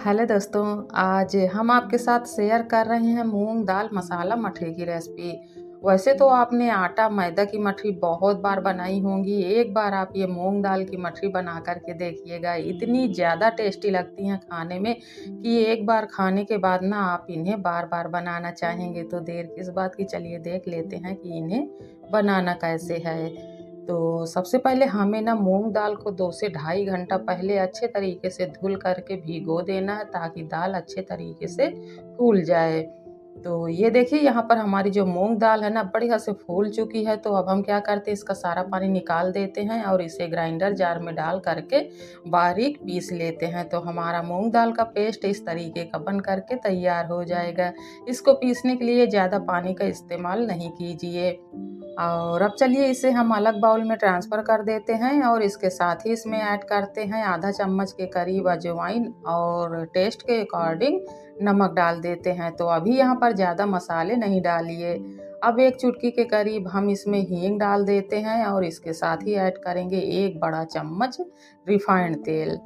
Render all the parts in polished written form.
Hello दोस्तों, आज हम आपके साथ शेयर कर रहे हैं मूंग दाल मसाला मठरी की रेसिपी। वैसे तो आपने आटा मैदा की मठरी बहुत बार बनाई होंगी। एक बार आप ये मूंग दाल की मठरी बना करके देखिएगा, इतनी ज़्यादा टेस्टी लगती हैं खाने में कि एक बार खाने के बाद ना आप इन्हें बार बार बनाना चाहेंगे। तो देर किस बात की, चलिए देख लेते हैं कि इन्हें बनाना कैसे है। तो सबसे पहले हमें ना मूंग दाल को 2 से ढाई घंटा पहले अच्छे तरीके से धुल करके भिगो देना है, ताकि दाल अच्छे तरीके से फूल जाए। तो ये देखिए, यहाँ पर हमारी जो मूंग दाल है ना बढ़िया से फूल चुकी है। तो अब हम क्या करते हैं, इसका सारा पानी निकाल देते हैं और इसे ग्राइंडर जार में डाल करके बारीक पीस लेते हैं। तो हमारा मूंग दाल का पेस्ट इस तरीके का बन करके तैयार हो जाएगा। इसको पीसने के लिए ज़्यादा पानी का इस्तेमाल नहीं कीजिए। और अब चलिए इसे हम अलग बाउल में ट्रांसफ़र कर देते हैं और इसके साथ ही इसमें ऐड करते हैं आधा चम्मच के करीब अजवाइन और टेस्ट के अकॉर्डिंग नमक डाल देते हैं। तो अभी यहाँ पर ज़्यादा मसाले नहीं डालिए। अब एक चुटकी के करीब हम इसमें हींग डाल देते हैं और इसके साथ ही ऐड करेंगे 1 बड़ा चम्मच रिफाइंड तेल।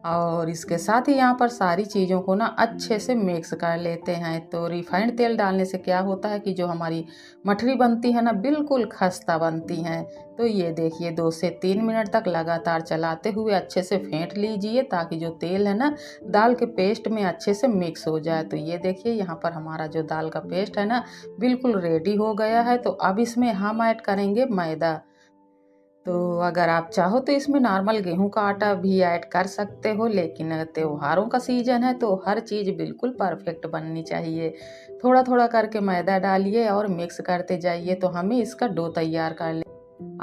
और इसके साथ ही यहाँ पर सारी चीज़ों को ना अच्छे से मिक्स कर लेते हैं। तो रिफाइंड तेल डालने से क्या होता है कि जो हमारी मठरी बनती है ना बिल्कुल खस्ता बनती हैं। तो ये देखिए, 2 से 3 मिनट तक लगातार चलाते हुए अच्छे से फेंट लीजिए, ताकि जो तेल है ना दाल के पेस्ट में अच्छे से मिक्स हो जाए। तो ये देखिए, यहाँ पर हमारा जो दाल का पेस्ट है ना बिल्कुल रेडी हो गया है। तो अब इसमें हम ऐड करेंगे मैदा। तो अगर आप चाहो तो इसमें नॉर्मल गेहूं का आटा भी ऐड कर सकते हो, लेकिन त्योहारों का सीजन है तो हर चीज़ बिल्कुल परफेक्ट बननी चाहिए। थोड़ा थोड़ा करके मैदा डालिए और मिक्स करते जाइए। तो हमें इसका डो तैयार कर ले,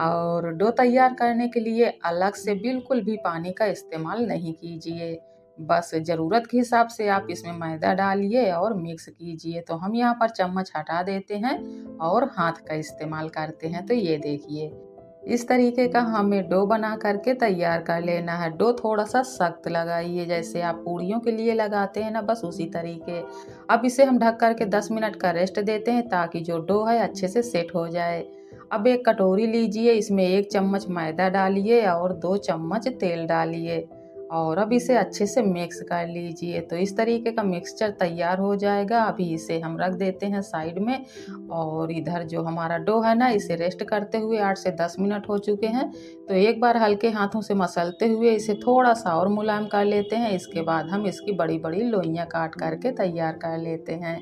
और डो तैयार करने के लिए अलग से बिल्कुल भी पानी का इस्तेमाल नहीं कीजिए। बस ज़रूरत के हिसाब से आप इसमें मैदा डालिए और मिक्स कीजिए। तो हम यहाँ पर चम्मच हटा देते हैं और हाथ का इस्तेमाल करते हैं। तो ये देखिए, इस तरीके का हमें डो बना करके तैयार कर लेना है। डो थोड़ा सा सख्त लगाइए, जैसे आप पूड़ियों के लिए लगाते हैं ना, बस उसी तरीके। अब इसे हम ढक करके 10 मिनट का रेस्ट देते हैं, ताकि जो डो है अच्छे से सेट हो जाए। अब एक कटोरी लीजिए, इसमें 1 चम्मच मैदा डालिए और 2 चम्मच तेल डालिए और अब इसे अच्छे से मिक्स कर लीजिए। तो इस तरीके का मिक्सचर तैयार हो जाएगा। अभी इसे हम रख देते हैं साइड में। और इधर जो हमारा डो है ना, इसे रेस्ट करते हुए 8 से 10 मिनट हो चुके हैं। तो एक बार हल्के हाथों से मसलते हुए इसे थोड़ा सा और मुलायम कर लेते हैं। इसके बाद हम इसकी बड़ी बड़ी लोइयां काट करके तैयार कर लेते हैं।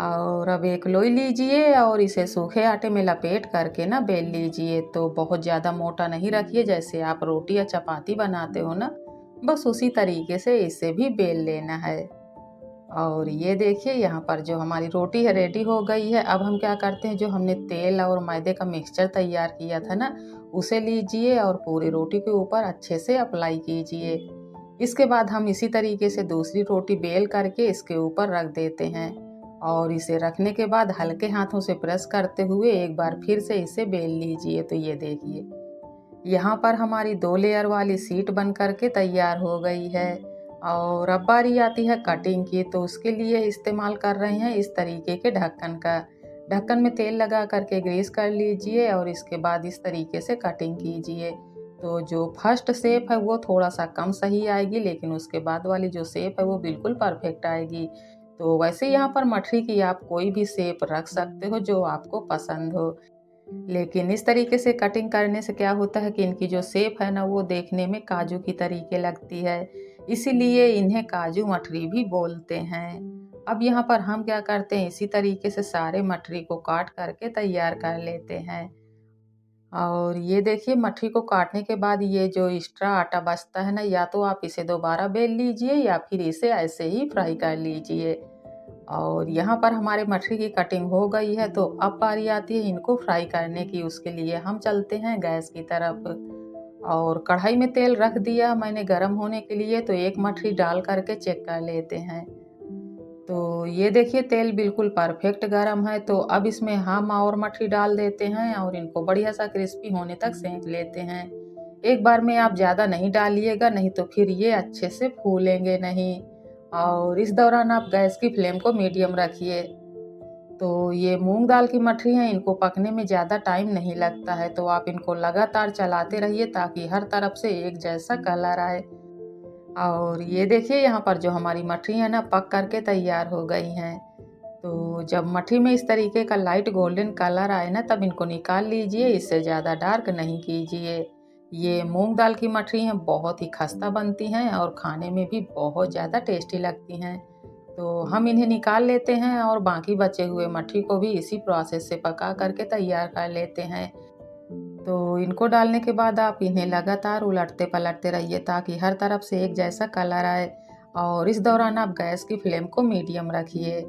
और अब एक लोई लीजिए और इसे सूखे आटे में लपेट करके ना बेल लीजिए। तो बहुत ज़्यादा मोटा नहीं रखिए, जैसे आप रोटी या चपाती बनाते हो ना, बस उसी तरीके से इसे भी बेल लेना है। और ये देखिए, यहाँ पर जो हमारी रोटी है रेडी हो गई है। अब हम क्या करते हैं, जो हमने तेल और मैदे का मिक्सचर तैयार किया था ना, उसे लीजिए और पूरी रोटी के ऊपर अच्छे से अप्लाई कीजिए। इसके बाद हम इसी तरीके से दूसरी रोटी बेल करके इसके ऊपर रख देते हैं और इसे रखने के बाद हल्के हाथों से प्रेस करते हुए एक बार फिर से इसे बेल लीजिए। तो ये देखिए, यहाँ पर हमारी 2 लेयर वाली शीट बन करके तैयार हो गई है। और अब बारी आती है कटिंग की। तो उसके लिए इस्तेमाल कर रहे हैं इस तरीके के ढक्कन का। ढक्कन में तेल लगा करके ग्रीस कर लीजिए और इसके बाद इस तरीके से कटिंग कीजिए। तो जो फर्स्ट शेप है वो थोड़ा सा कम सही आएगी, लेकिन उसके बाद वाली जो शेप है वो बिल्कुल परफेक्ट आएगी। तो वैसे यहाँ पर मठरी की आप कोई भी शेप रख सकते हो जो आपको पसंद हो, लेकिन इस तरीके से कटिंग करने से क्या होता है कि इनकी जो शेप है ना वो देखने में काजू की तरीके लगती है। इसीलिए इन्हें काजू मठरी भी बोलते हैं। अब यहाँ पर हम क्या करते हैं, इसी तरीके से सारे मठरी को काट करके तैयार कर लेते हैं। और ये देखिए, मठरी को काटने के बाद ये जो एक्स्ट्रा आटा बचता है ना, या तो आप इसे दोबारा बेल लीजिए या फिर इसे ऐसे ही फ्राई कर लीजिए। और यहाँ पर हमारे मछली की कटिंग हो गई है। तो अब बारी आती है इनको फ्राई करने की। उसके लिए हम चलते हैं गैस की तरफ और कढ़ाई में तेल रख दिया मैंने गरम होने के लिए। तो एक मछली डाल करके चेक कर लेते हैं। तो ये देखिए, तेल बिल्कुल परफेक्ट गरम है। तो अब इसमें हम और मछली डाल देते हैं और इनको बढ़िया सा क्रिस्पी होने तक सेंक लेते हैं। एक बार में आप ज़्यादा नहीं डालिएगा, नहीं तो फिर ये अच्छे से फूलेंगे नहीं। और इस दौरान आप गैस की फ्लेम को मीडियम रखिए। तो ये मूंग दाल की मठरी हैं, इनको पकने में ज़्यादा टाइम नहीं लगता है। तो आप इनको लगातार चलाते रहिए ताकि हर तरफ से एक जैसा कलर आए। और ये देखिए यहाँ पर जो हमारी मठरी है ना पक करके तैयार हो गई हैं। तो जब मठरी में इस तरीके का लाइट गोल्डन कलर आए ना तब इनको निकाल लीजिए, इससे ज़्यादा डार्क नहीं कीजिए। ये मूंग दाल की मठरी हैं, बहुत ही खस्ता बनती हैं और खाने में भी बहुत ज़्यादा टेस्टी लगती हैं। तो हम इन्हें निकाल लेते हैं और बाकी बचे हुए मठरी को भी इसी प्रोसेस से पका करके तैयार कर लेते हैं। तो इनको डालने के बाद आप इन्हें लगातार उलटते पलटते रहिए ताकि हर तरफ से एक जैसा कलर आए, और इस दौरान आप गैस की फ्लेम को मीडियम रखिए।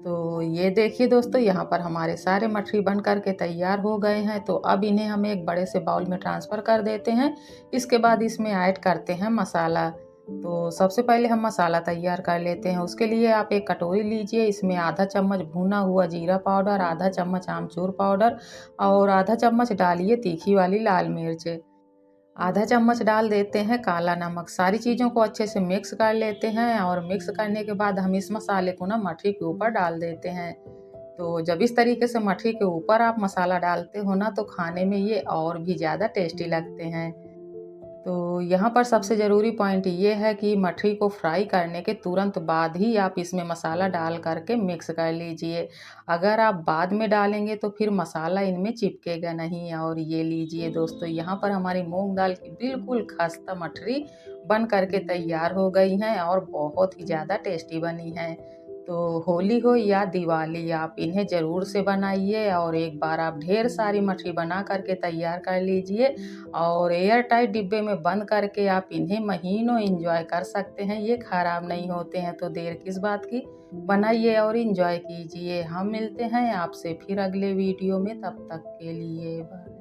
तो ये देखिए दोस्तों, यहाँ पर हमारे सारे मठरी बन करके तैयार हो गए हैं। तो अब इन्हें हम एक बड़े से बाउल में ट्रांसफ़र कर देते हैं। इसके बाद इसमें ऐड करते हैं मसाला। तो सबसे पहले हम मसाला तैयार कर लेते हैं। उसके लिए आप एक कटोरी लीजिए, इसमें आधा चम्मच भुना हुआ जीरा पाउडर, आधा चम्मच आमचूर पाउडर और आधा चम्मच डालिए तीखी वाली लाल मिर्च। आधा चम्मच डाल देते हैं काला नमक। सारी चीज़ों को अच्छे से मिक्स कर लेते हैं और मिक्स करने के बाद हम इस मसाले को ना मठरी के ऊपर डाल देते हैं। तो जब इस तरीके से मठरी के ऊपर आप मसाला डालते हो ना तो खाने में ये और भी ज़्यादा टेस्टी लगते हैं। तो यहाँ पर सबसे ज़रूरी पॉइंट ये है कि मठरी को फ्राई करने के तुरंत बाद ही आप इसमें मसाला डाल करके मिक्स कर लीजिए। अगर आप बाद में डालेंगे तो फिर मसाला इनमें चिपकेगा नहीं। और ये लीजिए दोस्तों, यहाँ पर हमारी मूंग दाल की बिल्कुल खस्ता मठरी बन करके तैयार हो गई हैं और बहुत ही ज़्यादा टेस्टी बनी हैं। तो होली हो या दिवाली, आप इन्हें ज़रूर से बनाइए और एक बार आप ढेर सारी मठरी बना करके तैयार कर लीजिए और एयर टाइट डिब्बे में बंद करके आप इन्हें महीनों एंजॉय कर सकते हैं। ये खराब नहीं होते हैं, तो देर किस बात की, बनाइए और एंजॉय कीजिए। हम मिलते हैं आपसे फिर अगले वीडियो में, तब तक के लिए बाय।